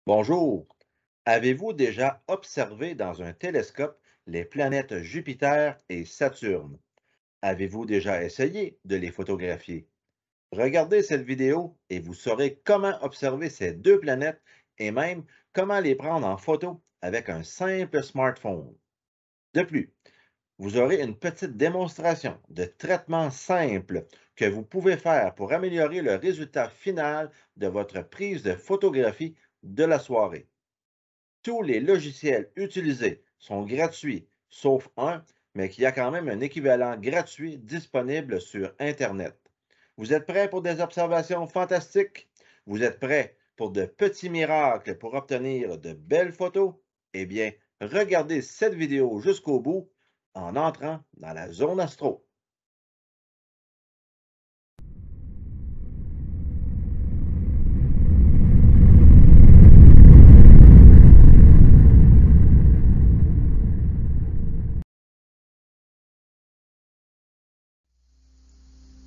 Bonjour. Avez-vous déjà observé dans un télescope les planètes Jupiter et Saturne? Avez-vous déjà essayé de les photographier? Regardez cette vidéo et vous saurez comment observer ces deux planètes et même comment les prendre en photo avec un simple smartphone. De plus, vous aurez une petite démonstration de traitement simple que vous pouvez faire pour améliorer le résultat final de votre prise de photographie de la soirée. Tous les logiciels utilisés sont gratuits, sauf un, mais qui a quand même un équivalent gratuit disponible sur Internet. Vous êtes prêts pour des observations fantastiques? Vous êtes prêts pour de petits miracles pour obtenir de belles photos? Eh bien, regardez cette vidéo jusqu'au bout en entrant dans la zone astro.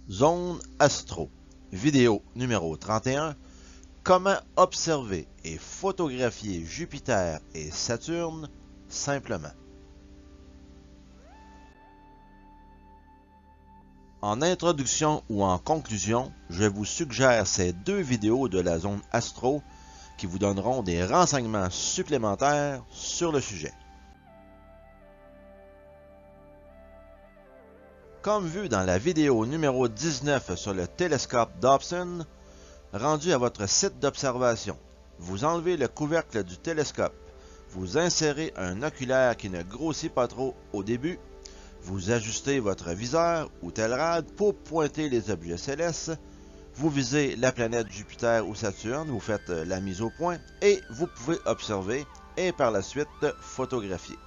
Zone astro. Vidéo numéro 31. Comment observer et photographier Jupiter et Saturne simplement. En introduction ou en conclusion, je vous suggère ces deux vidéos de la zone astro qui vous donneront des renseignements supplémentaires sur le sujet. Comme vu dans la vidéo numéro 19 sur le télescope Dobson, rendu à votre site d'observation, vous enlevez le couvercle du télescope, vous insérez un oculaire qui ne grossit pas trop au début, vous ajustez votre viseur ou telrad pour pointer les objets célestes, vous visez la planète Jupiter ou Saturne, vous faites la mise au point et vous pouvez observer et par la suite photographier.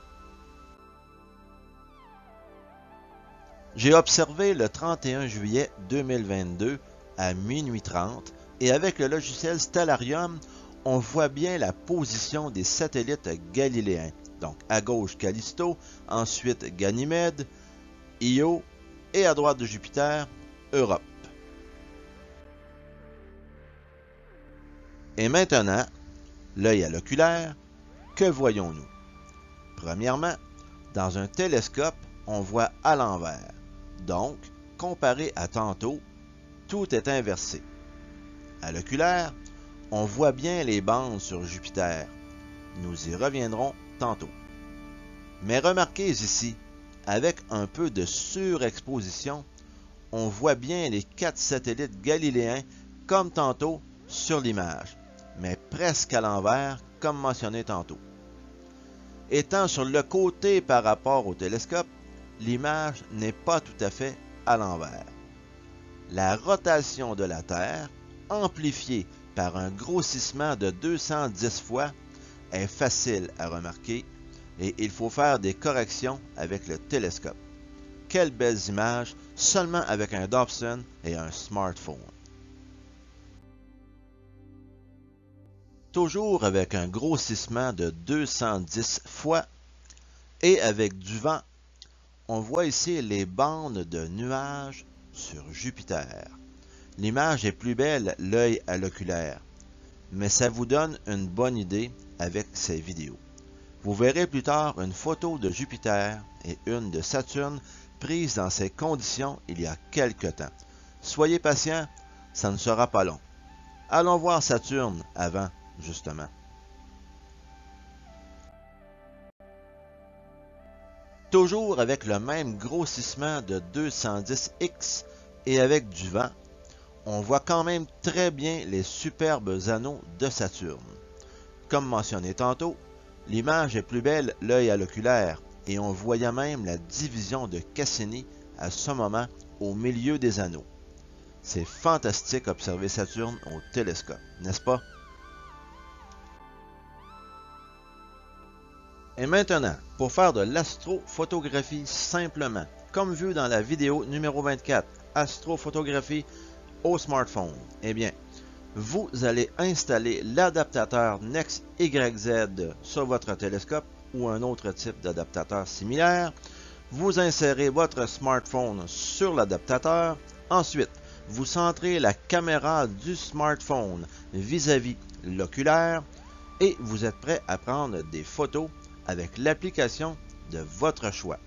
J'ai observé le 31 juillet 2022 à minuit 30 et avec le logiciel Stellarium, on voit bien la position des satellites galiléens. Donc à gauche Callisto, ensuite Ganymède, Io et à droite de Jupiter, Europe. Et maintenant, l'œil à l'oculaire, que voyons-nous? Premièrement, dans un télescope, on voit à l'envers. Donc, comparé à tantôt, tout est inversé. À l'oculaire, on voit bien les bandes sur Jupiter. Nous y reviendrons tantôt. Mais remarquez ici, avec un peu de surexposition, on voit bien les 4 satellites galiléens comme tantôt sur l'image, mais presque à l'envers comme mentionné tantôt. Étant sur le côté par rapport au télescope, l'image n'est pas tout à fait à l'envers. La rotation de la Terre, amplifiée par un grossissement de 210 fois, est facile à remarquer et il faut faire des corrections avec le télescope. Quelles belles images seulement avec un Dobson et un smartphone. Toujours avec un grossissement de 210 fois et avec du vent, on voit ici les bandes de nuages sur Jupiter. L'image est plus belle l'œil à l'oculaire, mais ça vous donne une bonne idée avec ces vidéos. Vous verrez plus tard une photo de Jupiter et une de Saturne prises dans ces conditions il y a quelque temps. Soyez patient, ça ne sera pas long. Allons voir Saturne avant, justement. Toujours avec le même grossissement de 210x et avec du vent, on voit quand même très bien les superbes anneaux de Saturne. Comme mentionné tantôt, l'image est plus belle l'œil à l'oculaire et on voyait même la division de Cassini à ce moment au milieu des anneaux. C'est fantastique observer Saturne au télescope, n'est-ce pas? Et maintenant, pour faire de l'astrophotographie simplement, comme vu dans la vidéo numéro 24, astrophotographie au smartphone, eh bien, vous allez installer l'adaptateur NEXT-YZ sur votre télescope ou un autre type d'adaptateur similaire. Vous insérez votre smartphone sur l'adaptateur. Ensuite, vous centrez la caméra du smartphone vis-à-vis l'oculaire. et vous êtes prêt à prendre des photos avec l'application de votre choix.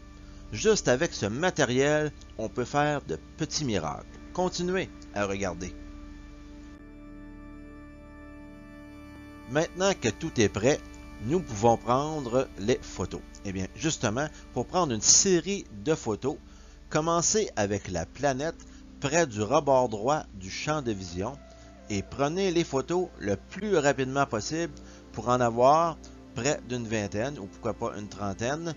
Juste avec ce matériel, on peut faire de petits miracles. Continuez à regarder. Maintenant que tout est prêt, nous pouvons prendre les photos. Eh bien, justement, pour prendre une série de photos, commencez avec la planète près du rebord droit du champ de vision et prenez les photos le plus rapidement possible pour en avoir près d'une vingtaine ou pourquoi pas une trentaine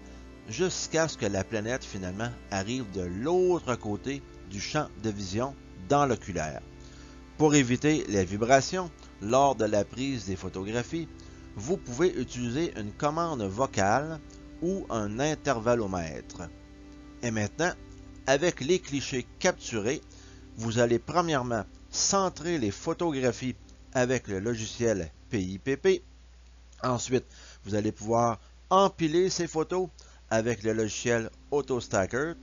jusqu'à ce que la planète finalement arrive de l'autre côté du champ de vision dans l'oculaire. Pour éviter les vibrations lors de la prise des photographies, vous pouvez utiliser une commande vocale ou un intervallomètre. Et maintenant, avec les clichés capturés, vous allez premièrement centrer les photographies avec le logiciel PIPP. Ensuite, vous allez pouvoir empiler ces photos avec le logiciel AutoStacker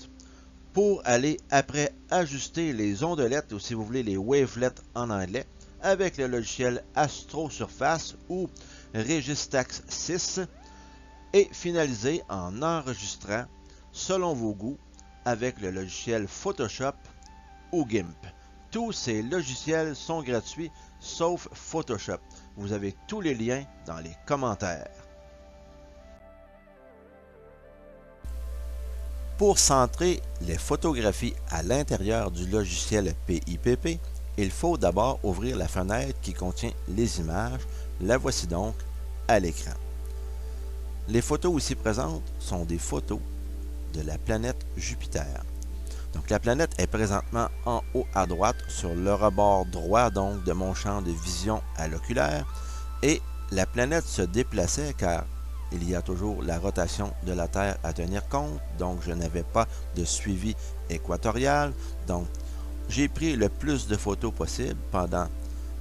pour aller après ajuster les ondelettes ou si vous voulez les wavelets en anglais avec le logiciel Astro Surface ou Registax 6 et finaliser en enregistrant selon vos goûts avec le logiciel Photoshop ou GIMP. Tous ces logiciels sont gratuits sauf Photoshop. Vous avez tous les liens dans les commentaires. Pour centrer les photographies à l'intérieur du logiciel PIPP, il faut d'abord ouvrir la fenêtre qui contient les images. La voici donc à l'écran. Les photos ici présentes sont des photos de la planète Jupiter. Donc la planète est présentement en haut à droite sur le rebord droit donc de mon champ de vision à l'oculaire et la planète se déplaçait car il y a toujours la rotation de la Terre à tenir compte, donc je n'avais pas de suivi équatorial. Donc j'ai pris le plus de photos possible pendant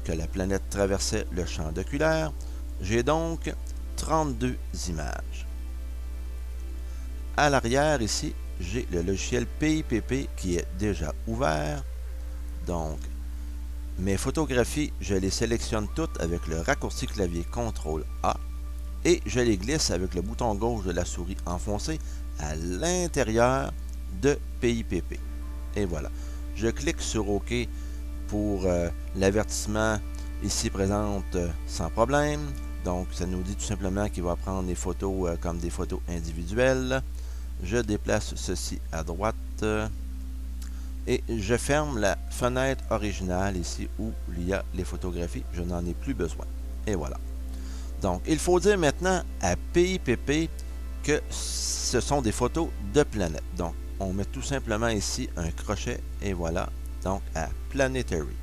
que la planète traversait le champ d'oculaire. J'ai donc 32 images. À l'arrière ici, j'ai le logiciel PIPP qui est déjà ouvert. Donc, mes photographies, je les sélectionne toutes avec le raccourci clavier CTRL-A et je les glisse avec le bouton gauche de la souris enfoncé à l'intérieur de PIPP. Et voilà. Je clique sur OK pour l'avertissement ici présente sans problème. Donc, ça nous dit tout simplement qu'il va prendre les photos comme des photos individuelles. Je déplace ceci à droite et je ferme la fenêtre originale ici où il y a les photographies. Je n'en ai plus besoin. Et voilà. Donc, il faut dire maintenant à PIPP que ce sont des photos de planète. Donc, on met tout simplement ici un crochet et voilà. Donc, à Planetary.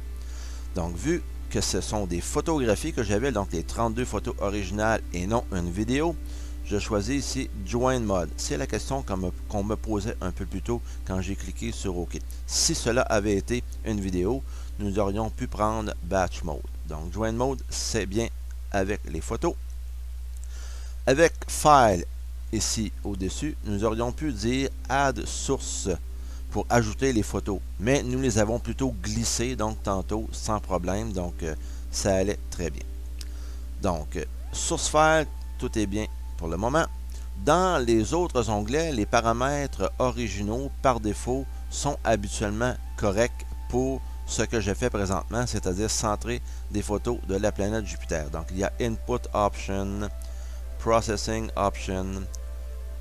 Donc, vu que ce sont des photographies que j'avais, donc les 32 photos originales et non une vidéo, je choisis ici Join Mode. C'est la question qu'on me posait un peu plus tôt quand j'ai cliqué sur OK. Si cela avait été une vidéo, nous aurions pu prendre Batch Mode. Donc Join Mode, c'est bien avec les photos. Avec File, ici au-dessus, nous aurions pu dire Add Source pour ajouter les photos. Mais nous les avons plutôt glissées, donc tantôt, sans problème. Donc ça allait très bien. Donc, Source File, tout est bien pour le moment. Dans les autres onglets, les paramètres originaux par défaut sont habituellement corrects pour ce que je fais présentement, c'est-à-dire centrer des photos de la planète Jupiter. Donc, il y a Input Option, Processing Option,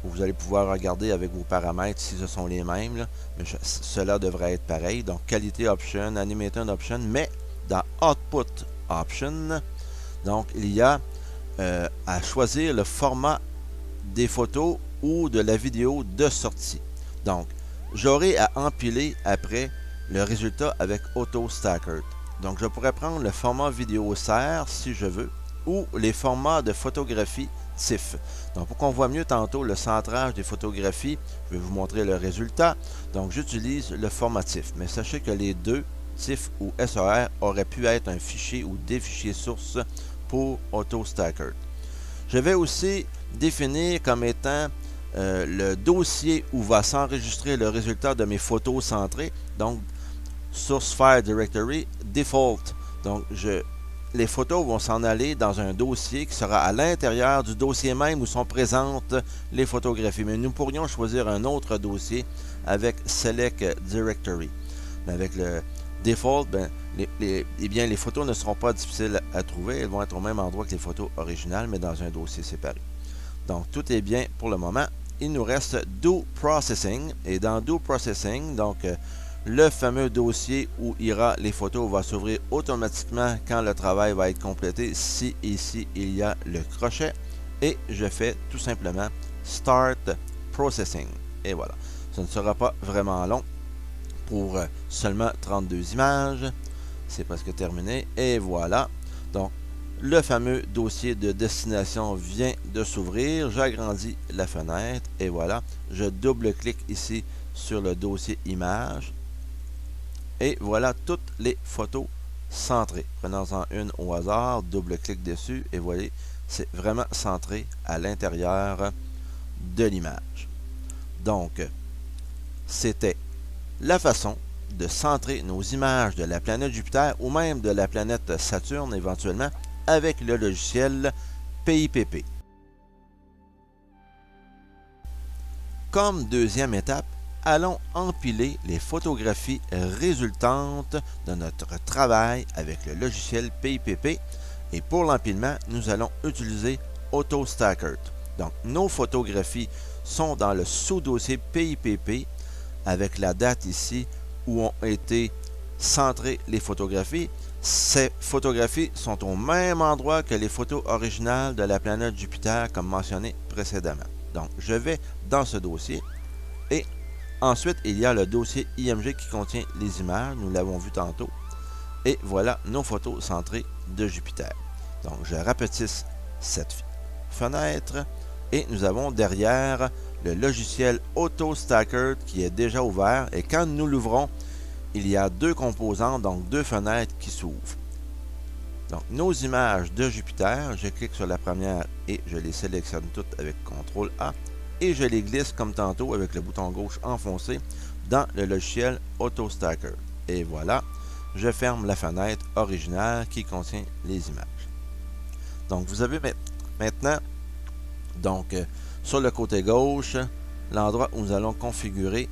où vous allez pouvoir regarder avec vos paramètres si ce sont les mêmes, là. Mais cela devrait être pareil. Donc, Qualité Option, Animated Option, mais dans Output Option, donc, il y a à choisir le format des photos ou de la vidéo de sortie. Donc, j'aurai à empiler après le résultat avec AutoStacker. Donc, je pourrais prendre le format vidéo serre si je veux ou les formats de photographie TIFF. Donc, pour qu'on voit mieux tantôt le centrage des photographies, je vais vous montrer le résultat. Donc, j'utilise le format TIFF. Mais sachez que les deux, TIFF ou SAR, auraient pu être un fichier ou des fichiers sources pour AutoStacker. Je vais aussi définir comme étant le dossier où va s'enregistrer le résultat de mes photos centrées. Donc, Source File Directory Default. Donc, je les photos vont s'en aller dans un dossier qui sera à l'intérieur du dossier même où sont présentes les photographies. Mais nous pourrions choisir un autre dossier avec Select Directory. Avec le Default, les photos ne seront pas difficiles à trouver. Elles vont être au même endroit que les photos originales, mais dans un dossier séparé. Donc, tout est bien pour le moment. Il nous reste Do Processing. Et dans Do Processing, donc, le fameux dossier où ira les photos va s'ouvrir automatiquement quand le travail va être complété. Si ici, il y a le crochet. Et je fais tout simplement Start Processing. Et voilà. Ce ne sera pas vraiment long. Pour seulement 32 images. C'est presque terminé. Et voilà. Donc, le fameux dossier de destination vient de s'ouvrir. J'agrandis la fenêtre. Et voilà. Je double-clique ici sur le dossier images. Et voilà toutes les photos centrées. Prenons-en une au hasard. Double-clique dessus. Et voyez, c'est vraiment centré à l'intérieur de l'image. Donc, c'était la façon de centrer nos images de la planète Jupiter ou même de la planète Saturne éventuellement avec le logiciel PIPP. Comme deuxième étape, allons empiler les photographies résultantes de notre travail avec le logiciel PIPP et pour l'empilement, nous allons utiliser AutoStacker. Donc, nos photographies sont dans le sous-dossier PIPP avec la date ici où ont été centrées les photographies. Ces photographies sont au même endroit que les photos originales de la planète Jupiter comme mentionné précédemment. Donc, je vais dans ce dossier et ensuite, il y a le dossier IMG qui contient les images, nous l'avons vu tantôt. Et voilà nos photos centrées de Jupiter. Donc, je rapetisse cette fenêtre et nous avons derrière le logiciel AutoStacker qui est déjà ouvert et quand nous l'ouvrons, il y a deux composantes, donc deux fenêtres qui s'ouvrent. Donc, nos images de Jupiter, je clique sur la première et je les sélectionne toutes avec CTRL A et je les glisse comme tantôt avec le bouton gauche enfoncé dans le logiciel AutoStacker. Et voilà, je ferme la fenêtre originale qui contient les images. Donc, vous avez maintenant, donc, sur le côté gauche, l'endroit où nous allons configurer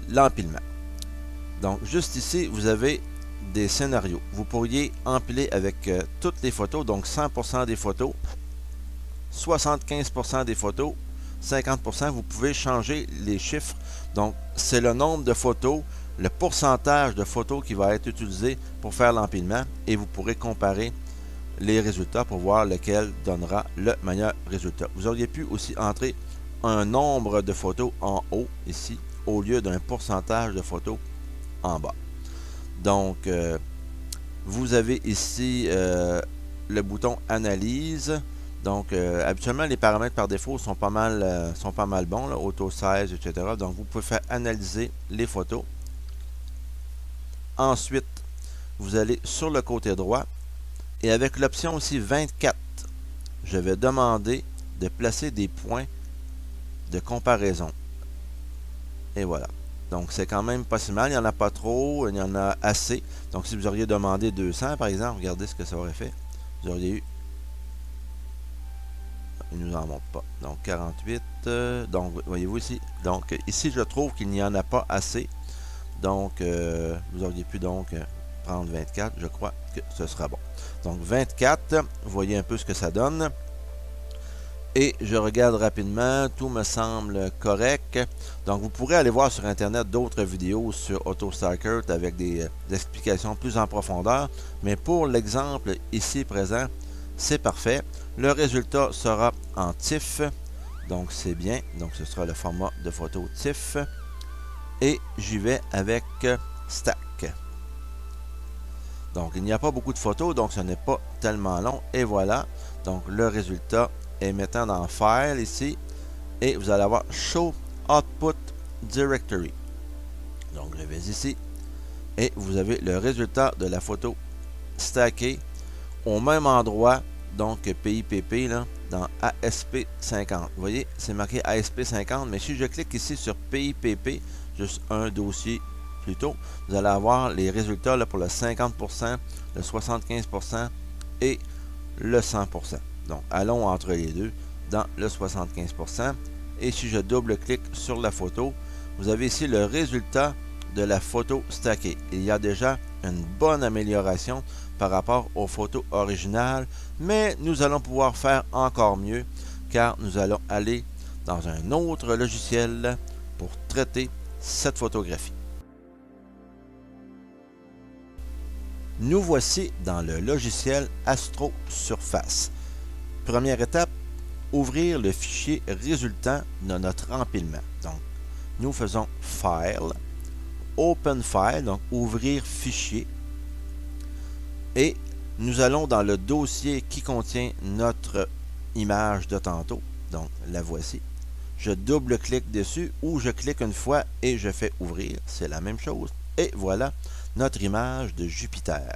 l'empilement. Donc, juste ici, vous avez des scénarios. Vous pourriez empiler avec toutes les photos, donc 100% des photos, 75% des photos, 50%. Vous pouvez changer les chiffres. Donc, c'est le nombre de photos, le pourcentage de photos qui va être utilisé pour faire l'empilement et vous pourrez comparer les résultats pour voir lequel donnera le meilleur résultat. Vous auriez pu aussi entrer un nombre de photos en haut, ici, au lieu d'un pourcentage de photos en bas. Donc, vous avez ici le bouton Analyse. Donc, habituellement, les paramètres par défaut sont pas mal bons, là, Auto Size, etc. Donc, vous pouvez faire analyser les photos. Ensuite, vous allez sur le côté droit et avec l'option aussi 24, je vais demander de placer des points de comparaison. Et voilà. Donc, c'est quand même pas si mal. Il n'y en a pas trop, il y en a assez. Donc, si vous auriez demandé 200, par exemple, regardez ce que ça aurait fait. Vous auriez eu... Il ne nous en montre pas. Donc, 48. Donc, voyez-vous ici. Donc, ici, je trouve qu'il n'y en a pas assez. Donc, vous auriez pu donc prendre 24. Je crois que ce sera bon. Donc, 24. Vous voyez un peu ce que ça donne. Et je regarde rapidement, tout me semble correct. Donc, vous pourrez aller voir sur Internet d'autres vidéos sur AutoStacker avec des explications plus en profondeur. Mais pour l'exemple ici présent, c'est parfait. Le résultat sera en TIFF. Donc, c'est bien. Donc, ce sera le format de photo TIFF. Et j'y vais avec Stack. Donc, il n'y a pas beaucoup de photos, donc ce n'est pas tellement long. Et voilà. Donc, le résultat est maintenant dans File ici. Et vous allez avoir Show Output Directory. Donc, je vais ici. Et vous avez le résultat de la photo stackée au même endroit. Donc, PIPP, là, dans ASP50. Vous voyez, c'est marqué ASP50. Mais si je clique ici sur PIPP, juste un dossier plus tôt, vous allez avoir les résultats là, pour le 50%, le 75% et le 100%. Donc, allons entre les deux dans le 75%. Et si je double-clique sur la photo, vous avez ici le résultat de la photo stackée. Il y a déjà une bonne amélioration par rapport aux photos originales, mais nous allons pouvoir faire encore mieux car nous allons aller dans un autre logiciel pour traiter cette photographie. Nous voici dans le logiciel Astro Surface. Première étape, ouvrir le fichier résultant de notre empilement. Donc, nous faisons File, Open File, donc ouvrir fichier. Et nous allons dans le dossier qui contient notre image de tantôt. Donc, la voici. Je double-clique dessus ou je clique une fois et je fais ouvrir. C'est la même chose. Et voilà notre image de Jupiter.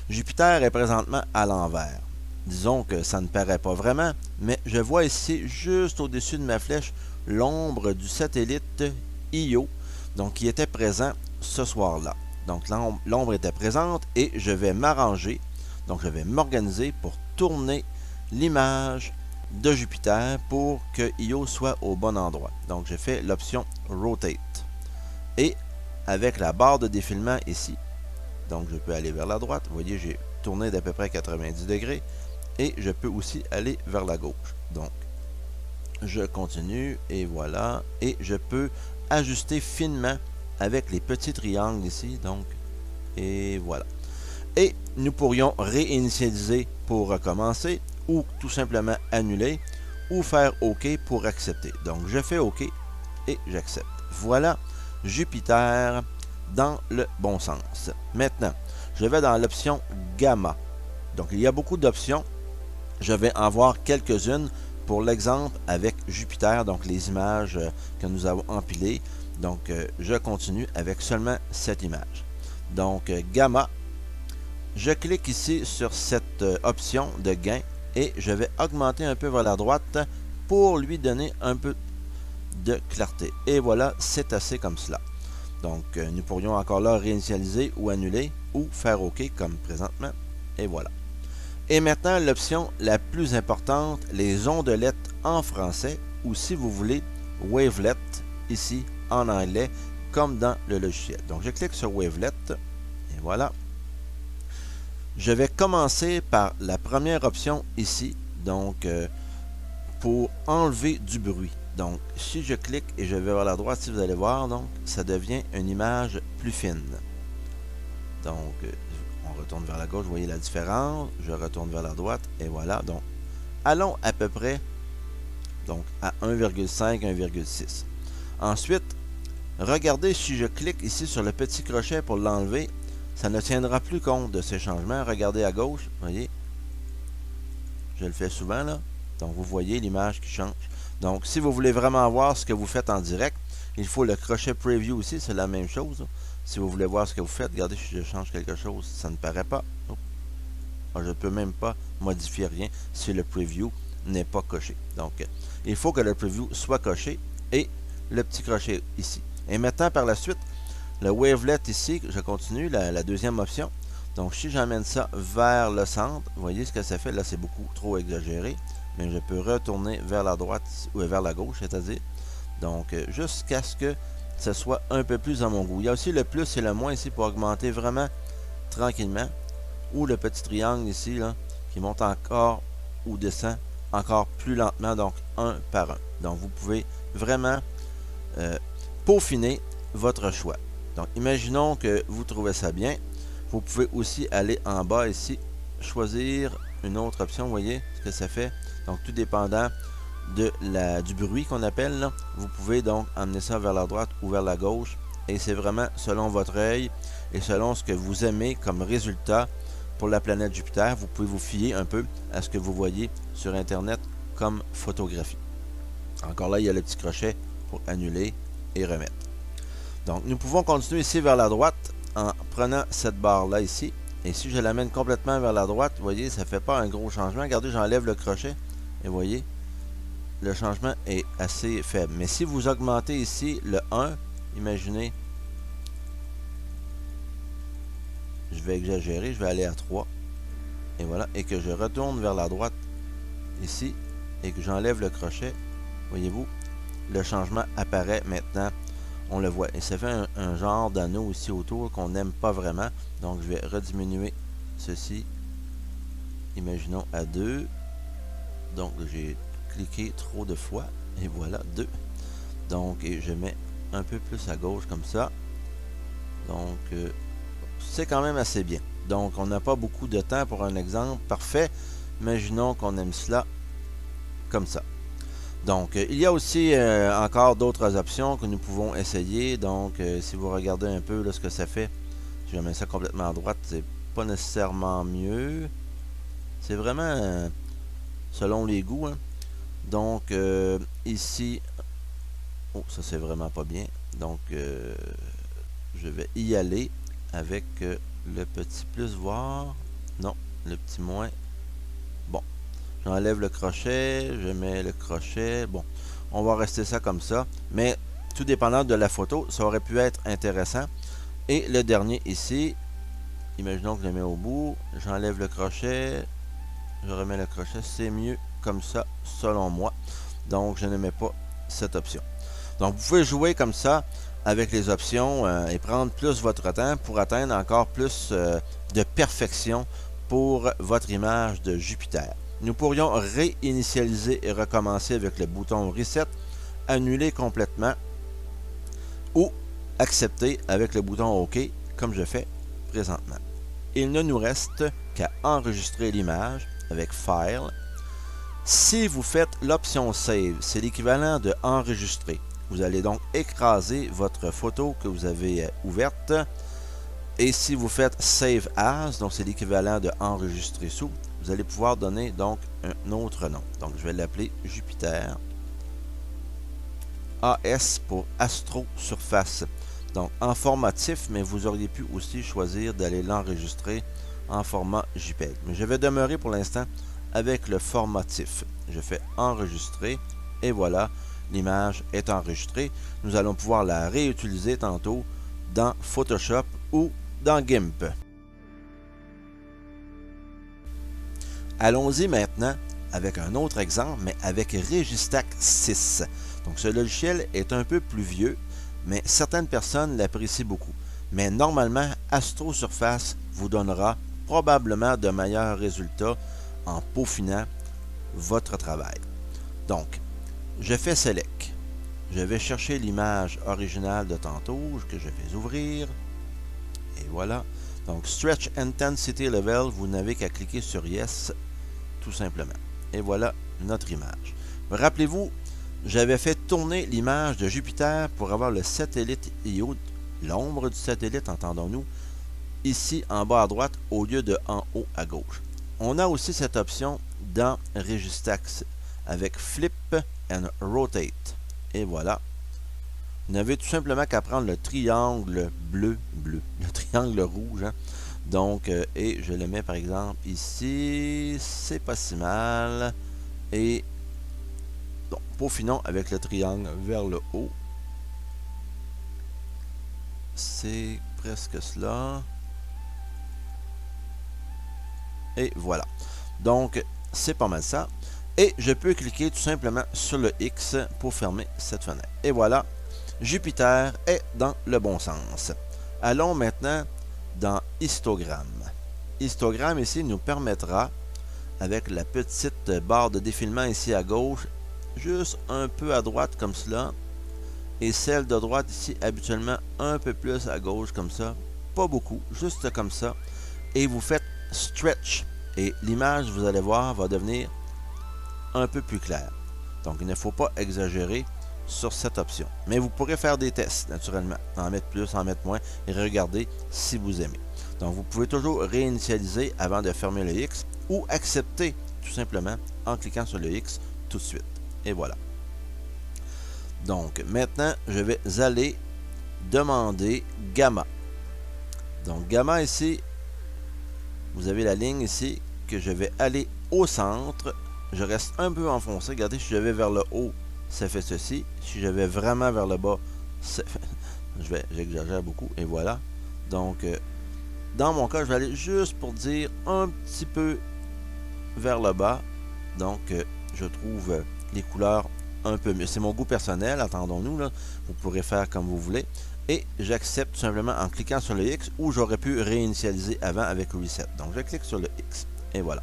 Jupiter est présentement à l'envers. Disons que ça ne paraît pas vraiment, mais je vois ici, juste au-dessus de ma flèche, l'ombre du satellite Io, donc qui était présent ce soir-là. Donc l'ombre était présente et je vais m'arranger, donc je vais m'organiser pour tourner l'image de Jupiter pour que Io soit au bon endroit. Donc j'ai fait l'option Rotate. Et avec la barre de défilement ici, donc je peux aller vers la droite, vous voyez j'ai tourné d'à peu près 90 degrés. Et je peux aussi aller vers la gauche. Donc, je continue et voilà. Et je peux ajuster finement avec les petits triangles ici. Donc, et voilà. Et nous pourrions réinitialiser pour recommencer ou tout simplement annuler ou faire OK pour accepter. Donc, je fais OK et j'accepte. Voilà Jupiter dans le bon sens. Maintenant, je vais dans l'option Gamma. Donc, il y a beaucoup d'options. Je vais en voir quelques-unes pour l'exemple avec Jupiter, donc les images que nous avons empilées. Donc, je continue avec seulement cette image. Donc, Gamma, je clique ici sur cette option de gain et je vais augmenter un peu vers la droite pour lui donner un peu de clarté. Et voilà, c'est assez comme cela. Donc, nous pourrions encore là réinitialiser ou annuler ou faire OK comme présentement. Et voilà. Et maintenant, l'option la plus importante, les ondelettes en français, ou si vous voulez, wavelet, ici en anglais, comme dans le logiciel. Donc, je clique sur wavelet, et voilà. Je vais commencer par la première option ici, donc, pour enlever du bruit. Donc, si je clique et je vais vers la droite, si vous allez voir, donc, ça devient une image plus fine. Donc, on retourne vers la gauche, vous voyez la différence. Je retourne vers la droite et voilà. Donc, allons à peu près donc à 1,5, 1,6. Ensuite, regardez si je clique ici sur le petit crochet pour l'enlever, ça ne tiendra plus compte de ces changements. Regardez à gauche, vous voyez. Je le fais souvent là. Donc, vous voyez l'image qui change. Donc, si vous voulez vraiment voir ce que vous faites en direct, il faut le crochet Preview aussi, c'est la même chose. Si vous voulez voir ce que vous faites, regardez si je change quelque chose, ça ne paraît pas. Oh. Je ne peux même pas modifier rien si le Preview n'est pas coché. Donc, il faut que le Preview soit coché et le petit crochet ici. Et maintenant, par la suite, le Wavelet ici, je continue, la deuxième option. Donc, si j'emmène ça vers le centre, vous voyez ce que ça fait. Là, c'est beaucoup trop exagéré. Mais je peux retourner vers la droite ou vers la gauche, c'est-à-dire. Donc, jusqu'à ce que ce soit un peu plus à mon goût. Il y a aussi le plus et le moins ici pour augmenter vraiment tranquillement. Ou le petit triangle ici, là, qui monte encore ou descend encore plus lentement, donc un par un. Donc, vous pouvez vraiment peaufiner votre choix. Donc, imaginons que vous trouvez ça bien. Vous pouvez aussi aller en bas ici, choisir une autre option, vous voyez ce que ça fait. Donc, tout dépendant du bruit qu'on appelle, là, vous pouvez donc amener ça vers la droite ou vers la gauche. Et c'est vraiment selon votre œil et selon ce que vous aimez comme résultat pour la planète Jupiter. Vous pouvez vous fier un peu à ce que vous voyez sur Internet comme photographie. Encore là, il y a le petit crochet pour annuler et remettre. Donc, nous pouvons continuer ici vers la droite en prenant cette barre-là ici. Et si je l'amène complètement vers la droite, vous voyez, ça ne fait pas un gros changement. Regardez, j'enlève le crochet et vous voyez, le changement est assez faible. Mais si vous augmentez ici le 1, imaginez je vais exagérer, je vais aller à 3. Et voilà, et que je retourne vers la droite ici, et que j'enlève le crochet, voyez-vous, le changement apparaît maintenant, on le voit. Et ça fait un genre d'anneau ici autour qu'on n'aime pas vraiment. Donc je vais rediminuer ceci, imaginons à 2. Donc j'ai cliqué trop de fois, et voilà, 2. Donc et je mets un peu plus à gauche comme ça. Donc c'est quand même assez bien. Donc on n'a pas beaucoup de temps pour un exemple parfait. Imaginons qu'on aime cela comme ça. Donc il y a aussi encore d'autres options que nous pouvons essayer. Donc si vous regardez un peu là, ce que ça fait, si je mets ça complètement à droite, c'est pas nécessairement mieux. C'est vraiment selon les goûts, hein. Donc ici, oh, ça c'est vraiment pas bien. Donc je vais y aller avec le petit plus voir. Non, le petit moins. Bon, j'enlève le crochet, je mets le crochet. Bon, on va rester ça comme ça. Mais tout dépendant de la photo, ça aurait pu être intéressant. Et le dernier ici, imaginons que je le mets au bout. J'enlève le crochet, je remets le crochet. C'est mieux comme ça, selon moi. Donc, je ne mets pas cette option. Donc, vous pouvez jouer comme ça avec les options et prendre plus votre temps pour atteindre encore plus de perfection pour votre image de Jupiter. Nous pourrions réinitialiser et recommencer avec le bouton Reset, annuler complètement ou accepter avec le bouton OK, comme je fais présentement. Il ne nous reste qu'à enregistrer l'image avec File. Si vous faites l'option Save, c'est l'équivalent de enregistrer. Vous allez donc écraser votre photo que vous avez ouverte. Et si vous faites Save As, donc c'est l'équivalent de enregistrer sous, vous allez pouvoir donner donc un autre nom. Donc je vais l'appeler Jupiter AS pour Astro Surface. Donc en format TIFF, mais vous auriez pu aussi choisir d'aller l'enregistrer en format JPEG. Mais je vais demeurer pour l'instant avec le format TIFF. Je fais enregistrer et voilà, l'image est enregistrée. Nous allons pouvoir la réutiliser tantôt dans Photoshop ou dans GIMP. Allons-y maintenant avec un autre exemple, mais avec Registack 6. Donc ce logiciel est un peu plus vieux, mais certaines personnes l'apprécient beaucoup. Mais normalement, Astro Surface vous donnera probablement de meilleurs résultats en peaufinant votre travail. Donc, je fais Select. Je vais chercher l'image originale de tantôt que je vais ouvrir. Et voilà. Donc, Stretch Intensity Level, vous n'avez qu'à cliquer sur Yes, tout simplement. Et voilà notre image. Rappelez-vous, j'avais fait tourner l'image de Jupiter pour avoir le satellite Io, l'ombre du satellite, entendons-nous, ici en bas à droite au lieu de en haut à gauche. On a aussi cette option dans Registack avec Flip and Rotate. Et voilà. Vous n'avez tout simplement qu'à prendre le triangle bleu, le triangle rouge. Hein. Donc, et je le mets par exemple ici. C'est pas si mal. Et donc, peaufinons avec le triangle vers le haut. C'est presque cela. Et voilà. Donc, c'est pas mal ça. Et je peux cliquer tout simplement sur le X pour fermer cette fenêtre. Et voilà, Jupiter est dans le bon sens. Allons maintenant dans Histogramme. Histogramme ici nous permettra, avec la petite barre de défilement ici à gauche, juste un peu à droite comme cela, et celle de droite ici habituellement un peu plus à gauche comme ça, pas beaucoup, juste comme ça, et vous faites Stretch, et l'image, vous allez voir, va devenir un peu plus clair. Donc, il ne faut pas exagérer sur cette option. Mais vous pourrez faire des tests, naturellement. En mettre plus, en mettre moins, et regarder si vous aimez. Donc, vous pouvez toujours réinitialiser avant de fermer le X ou accepter, tout simplement, en cliquant sur le X tout de suite. Et voilà. Donc, maintenant, je vais aller demander Gamma. Donc, Gamma ici, vous avez la ligne ici que je vais aller au centre. Je reste un peu enfoncé. Regardez, si je vais vers le haut, ça fait ceci. Si je vais vraiment vers le bas, j'exagère beaucoup. Et voilà. Donc, dans mon cas, je vais aller juste pour dire un petit peu vers le bas. Donc, je trouve les couleurs un peu mieux. C'est mon goût personnel, attendons-nous, là. Vous pourrez faire comme vous voulez. Et j'accepte tout simplement en cliquant sur le X, ou j'aurais pu réinitialiser avant avec Reset. Donc, je clique sur le X. Et voilà.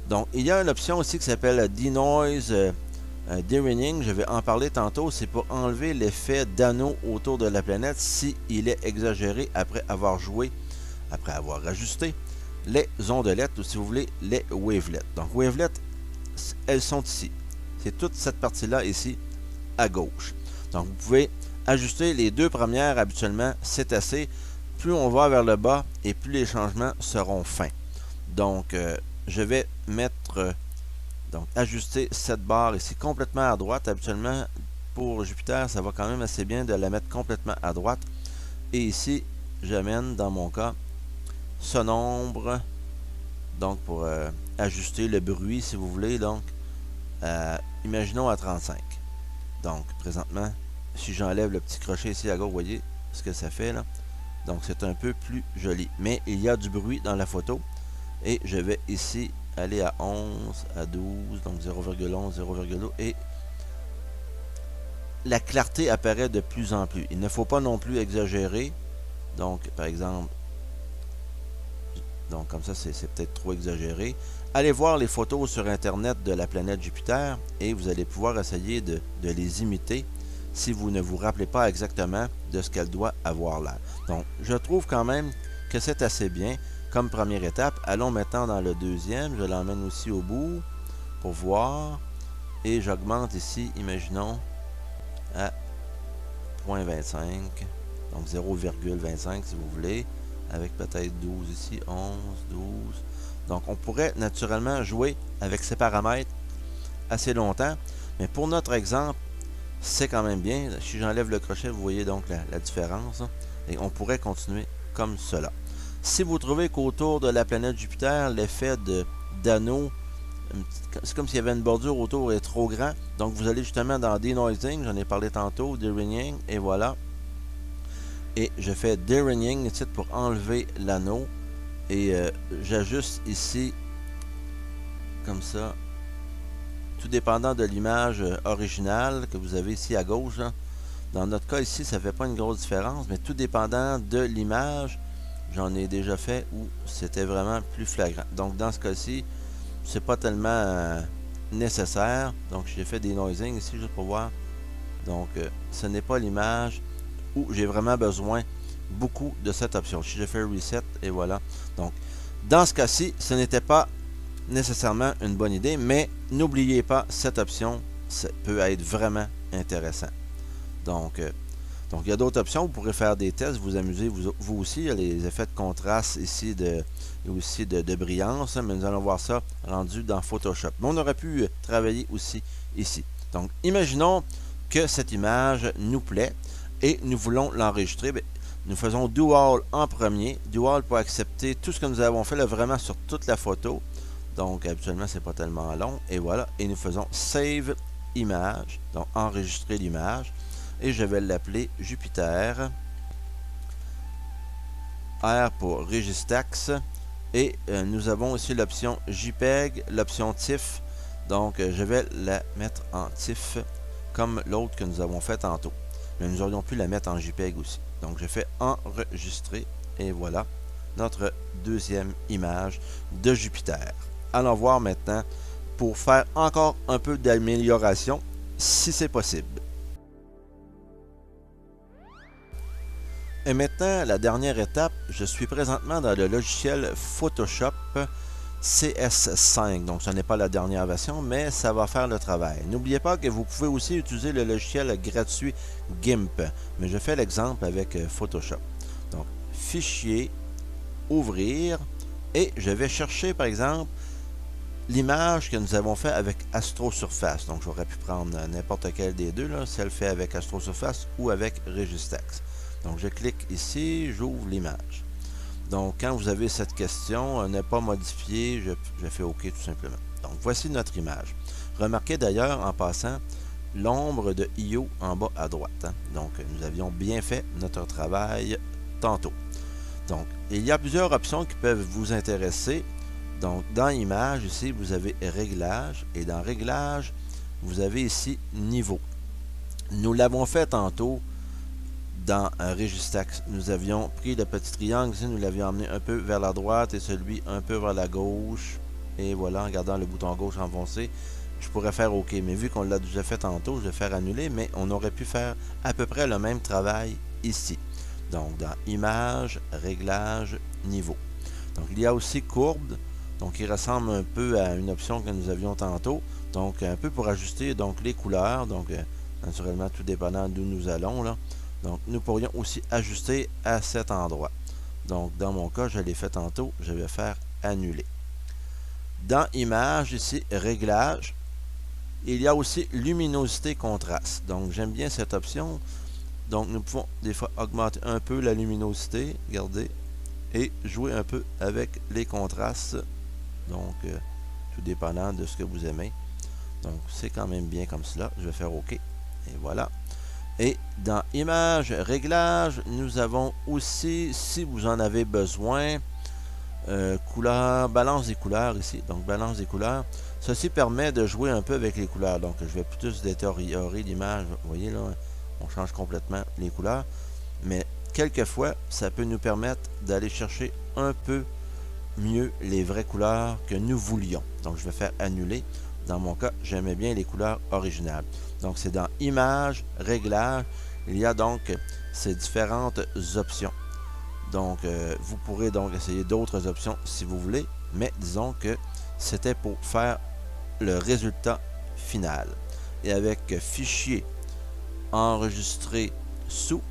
Donc, il y a une option aussi qui s'appelle Denoise Dewinning. Je vais en parler tantôt. C'est pour enlever l'effet d'anneau autour de la planète s'il est exagéré après avoir joué, après avoir ajusté les ondelettes, ou si vous voulez, les wavelets. Donc, wavelets, elles sont ici. C'est toute cette partie-là ici, à gauche. Donc, vous pouvez ajuster les deux premières habituellement, c'est assez. Plus on va vers le bas et plus les changements seront fins. Donc, je vais mettre, donc ajuster cette barre ici complètement à droite. Habituellement, pour Jupiter, ça va quand même assez bien de la mettre complètement à droite. Et ici, j'amène dans mon cas ce nombre, donc pour ajuster le bruit si vous voulez, donc imaginons à 35. Donc présentement, si j'enlève le petit crochet ici à gauche, vous voyez ce que ça fait là. Donc c'est un peu plus joli, mais il y a du bruit dans la photo. Et je vais ici aller à 11, à 12, donc 0,11, 0,2 et la clarté apparaît de plus en plus. Il ne faut pas non plus exagérer. Donc par exemple, donc comme ça c'est peut-être trop exagéré. Allez voir les photos sur internet de la planète Jupiter et vous allez pouvoir essayer de les imiter si vous ne vous rappelez pas exactement de ce qu'elle doit avoir l'air. Donc je trouve quand même que c'est assez bien comme première étape. Allons maintenant dans le deuxième. Je l'emmène aussi au bout pour voir et j'augmente ici, imaginons à 0,25, donc 0,25 si vous voulez, avec peut-être 12 ici, 11, 12. Donc on pourrait naturellement jouer avec ces paramètres assez longtemps, mais pour notre exemple, c'est quand même bien. Si j'enlève le crochet, vous voyez donc la différence, hein, et on pourrait continuer comme cela. Si vous trouvez qu'autour de la planète Jupiter, l'effet d'anneau, c'est comme s'il y avait une bordure autour est trop grand, donc vous allez justement dans Denoising, j'en ai parlé tantôt, Dewinning, et voilà. Et je fais Dewinning ici pour enlever l'anneau. Et j'ajuste ici, comme ça, tout dépendant de l'image originale que vous avez ici à gauche. Hein. Dans notre cas ici, ça ne fait pas une grosse différence, mais tout dépendant de l'image, j'en ai déjà fait où c'était vraiment plus flagrant. Donc dans ce cas-ci, c'est pas tellement nécessaire. Donc j'ai fait des noising ici juste pour voir. Donc ce n'est pas l'image où j'ai vraiment besoin beaucoup de cette option. Si je fais reset et voilà. Donc dans ce cas-ci, ce n'était pas nécessairement une bonne idée, mais n'oubliez pas cette option, ça peut être vraiment intéressant. Donc il y a d'autres options, vous pourrez faire des tests, vous amuser vous aussi. Il y a les effets de contraste ici et aussi de brillance, mais nous allons voir ça rendu dans Photoshop. Mais on aurait pu travailler aussi ici. Donc imaginons que cette image nous plaît et nous voulons l'enregistrer. Nous faisons Dual en premier. Dual pour accepter tout ce que nous avons fait là, vraiment sur toute la photo. Donc habituellement c'est pas tellement long. Et voilà. Et nous faisons Save Image. Donc enregistrer l'image. Et je vais l'appeler Jupiter. R pour Registax. Et nous avons aussi l'option JPEG, l'option TIFF. Donc je vais la mettre en TIFF comme l'autre que nous avons fait tantôt. Mais nous aurions pu la mettre en JPEG aussi. Donc je fais enregistrer et voilà notre deuxième image de Jupiter. Allons voir maintenant pour faire encore un peu d'amélioration si c'est possible. Et maintenant, la dernière étape, je suis présentement dans le logiciel Photoshop CS5. Donc ce n'est pas la dernière version, mais ça va faire le travail. N'oubliez pas que vous pouvez aussi utiliser le logiciel gratuit GIMP. Mais je fais l'exemple avec Photoshop. Donc fichier, ouvrir, et je vais chercher par exemple l'image que nous avons fait avec Astro Surface. Donc j'aurais pu prendre n'importe quel des deux, là, celle fait avec Astro Surface ou avec Registax. Donc je clique ici, j'ouvre l'image. Donc quand vous avez cette question, ne pas modifier, je fais OK tout simplement. Donc voici notre image. Remarquez d'ailleurs en passant l'ombre de Io en bas à droite. Hein. Donc nous avions bien fait notre travail tantôt. Donc, il y a plusieurs options qui peuvent vous intéresser. Donc, dans Images, ici, vous avez Réglages. Et dans Réglages, vous avez ici Niveau. Nous l'avons fait tantôt dans Registax. Nous avions pris le petit triangle ici, nous l'avions emmené un peu vers la droite et celui un peu vers la gauche. Et voilà, en regardant le bouton gauche enfoncé, je pourrais faire OK. Mais vu qu'on l'a déjà fait tantôt, je vais faire annuler, mais on aurait pu faire à peu près le même travail ici. Donc, dans Images, Réglages, Niveau. Donc, il y a aussi Courbe. Donc, il ressemble un peu à une option que nous avions tantôt. Donc, un peu pour ajuster donc les couleurs. Donc, naturellement, tout dépendant d'où nous allons, là. Donc, nous pourrions aussi ajuster à cet endroit. Donc, dans mon cas, je l'ai fait tantôt. Je vais faire annuler. Dans Images, ici, Réglages, il y a aussi Luminosité Contraste. Donc, j'aime bien cette option. Donc, nous pouvons des fois augmenter un peu la luminosité. Regardez. Et jouer un peu avec les contrastes. Donc, tout dépendant de ce que vous aimez. Donc, c'est quand même bien comme cela. Je vais faire OK. Et voilà. Et dans Images, Réglages, nous avons aussi, si vous en avez besoin, couleurs, balance des couleurs ici. Donc, balance des couleurs. Ceci permet de jouer un peu avec les couleurs. Donc, je vais plus détériorer l'image. Vous voyez là, on change complètement les couleurs. Mais quelquefois, ça peut nous permettre d'aller chercher un peu mieux les vraies couleurs que nous voulions. Donc, je vais faire annuler. Dans mon cas, j'aimais bien les couleurs originales. Donc, c'est dans Images, Réglages. Il y a donc ces différentes options. Donc, vous pourrez donc essayer d'autres options si vous voulez. Mais disons que c'était pour faire le résultat final. Et avec Fichier, Enregistrer sous,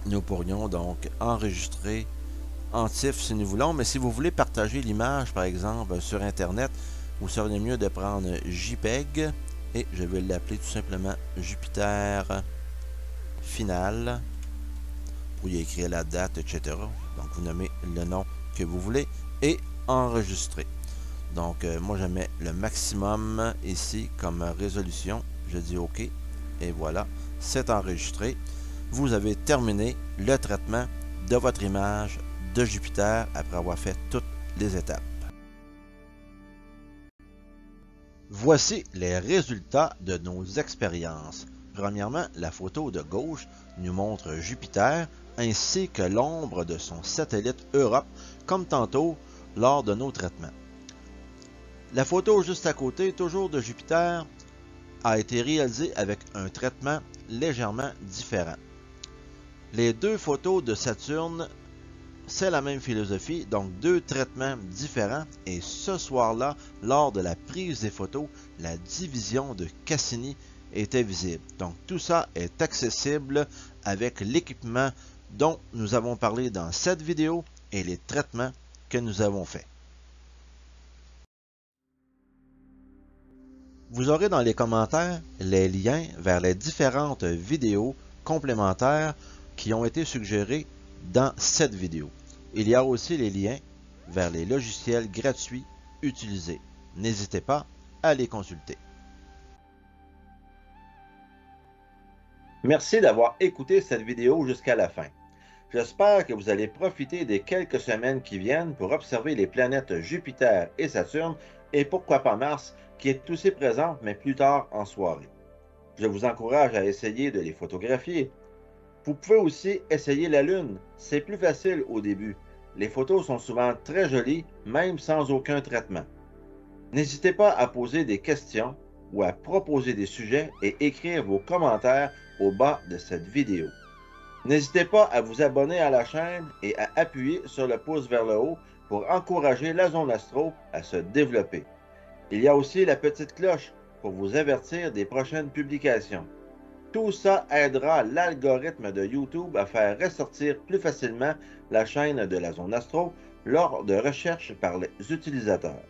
nous pourrions donc enregistrer en TIFF si nous voulons. Mais si vous voulez partager l'image, par exemple, sur Internet, vous seriez mieux de prendre JPEG. Et je vais l'appeler tout simplement Jupiter Final. Pour y écrire la date, etc. Donc, vous nommez le nom que vous voulez. Et enregistrer. Donc, moi, je mets le maximum ici comme résolution. Je dis OK. Et voilà, c'est enregistré. Vous avez terminé le traitement de votre image de Jupiter après avoir fait toutes les étapes. Voici les résultats de nos expériences. Premièrement, la photo de gauche nous montre Jupiter ainsi que l'ombre de son satellite Europe, comme tantôt lors de nos traitements. La photo juste à côté, toujours de Jupiter, a été réalisée avec un traitement légèrement différent. Les deux photos de Saturne, c'est la même philosophie, donc deux traitements différents. Et ce soir-là, lors de la prise des photos, la division de Cassini était visible. Donc tout ça est accessible avec l'équipement dont nous avons parlé dans cette vidéo et les traitements que nous avons faits. Vous aurez dans les commentaires les liens vers les différentes vidéos complémentaires qui ont été suggérées dans cette vidéo. Il y a aussi les liens vers les logiciels gratuits utilisés. N'hésitez pas à les consulter. Merci d'avoir écouté cette vidéo jusqu'à la fin. J'espère que vous allez profiter des quelques semaines qui viennent pour observer les planètes Jupiter et Saturne et pourquoi pas Mars qui est aussi présente mais plus tard en soirée. Je vous encourage à essayer de les photographier. Vous pouvez aussi essayer la Lune, c'est plus facile au début. Les photos sont souvent très jolies, même sans aucun traitement. N'hésitez pas à poser des questions ou à proposer des sujets et écrire vos commentaires au bas de cette vidéo. N'hésitez pas à vous abonner à la chaîne et à appuyer sur le pouce vers le haut pour encourager la zone astro à se développer. Il y a aussi la petite cloche pour vous avertir des prochaines publications. Tout ça aidera l'algorithme de YouTube à faire ressortir plus facilement la chaîne de la zone astro lors de recherches par les utilisateurs.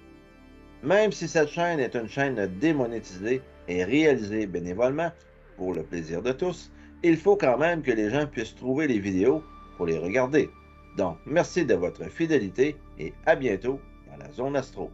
Même si cette chaîne est une chaîne démonétisée et réalisée bénévolement pour le plaisir de tous, il faut quand même que les gens puissent trouver les vidéos pour les regarder. Donc, merci de votre fidélité et à bientôt dans la zone astro.